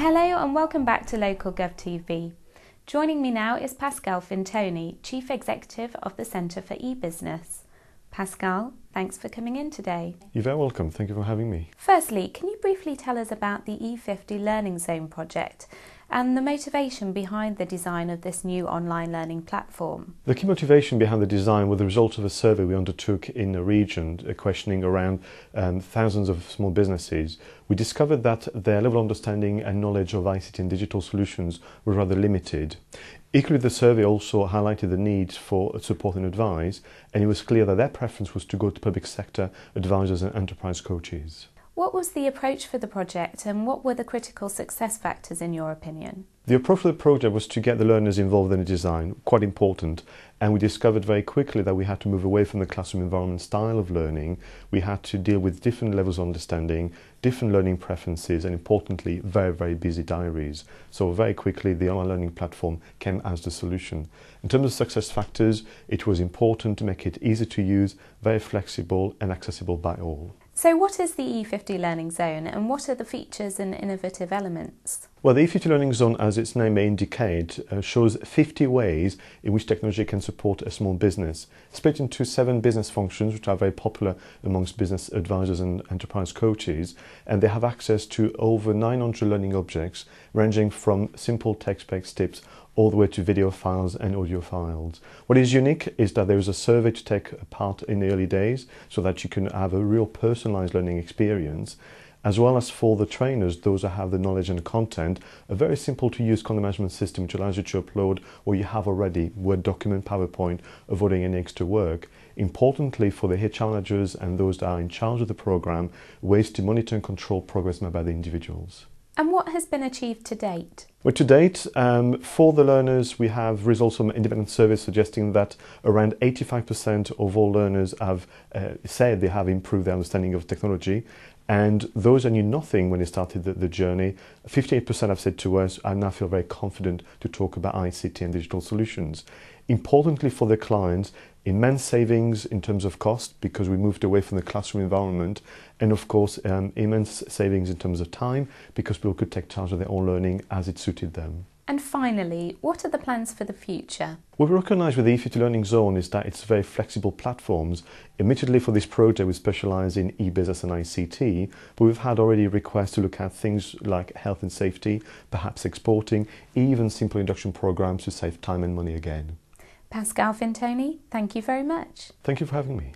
Hello and welcome back to LocalGovTV. Joining me now is Pascal Fintoni, Chief Executive of the Centre for eBusiness. Pascal, thanks for coming in today. You're very welcome. Thank you for having me. Firstly, can you briefly tell us about the E50 Learning Zone project and the motivation behind the design of this new online learning platform? The key motivation behind the design was the result of a survey we undertook in the region, questioning around thousands of small businesses. We discovered that their level of understanding and knowledge of ICT and digital solutions was rather limited. Equally, the survey also highlighted the need for support and advice, and it was clear that their preference was to go to public sector advisors and enterprise coaches. What was the approach for the project and what were the critical success factors in your opinion? The approach for the project was to get the learners involved in the design, quite important, and we discovered very quickly that we had to move away from the classroom environment style of learning. We had to deal with different levels of understanding, different learning preferences, and importantly, very, very busy diaries. So very quickly, the online learning platform came as the solution. In terms of success factors, it was important to make it easy to use, very flexible and accessible by all. So what is the E50 Learning Zone and what are the features and innovative elements? Well, the E50 Learning Zone, as its name may indicate, shows 50 ways in which technology can support a small business, split into 7 business functions, which are very popular amongst business advisors and enterprise coaches, and they have access to over 900 learning objects, ranging from simple text-based tips all the way to video files and audio files. What is unique is that there is a survey to take part in the early days so that you can have a real personalized learning experience, as well as for the trainers, those that have the knowledge and content, a very simple to use content management system which allows you to upload what you have already, Word document, PowerPoint, avoiding any extra work. Importantly, for the HR managers and those that are in charge of the program, ways to monitor and control progress made by the individuals. And what has been achieved to date? Well, to date, for the learners, we have results from independent surveys suggesting that around 85% of all learners have said they have improved their understanding of technology. And those that knew nothing when they started the journey, 58% have said to us, I now feel very confident to talk about ICT and digital solutions. Importantly for their clients, immense savings in terms of cost because we moved away from the classroom environment, and of course immense savings in terms of time because people could take charge of their own learning as it suited them. And finally, what are the plans for the future? What we recognise with the E50 Learning Zone is that it's very flexible platforms. Admittedly, for this project, we specialise in e-business and ICT, but we've had already requests to look at things like health and safety, perhaps exporting, even simple induction programmes to save time and money again. Pascal Fintoni, thank you very much. Thank you for having me.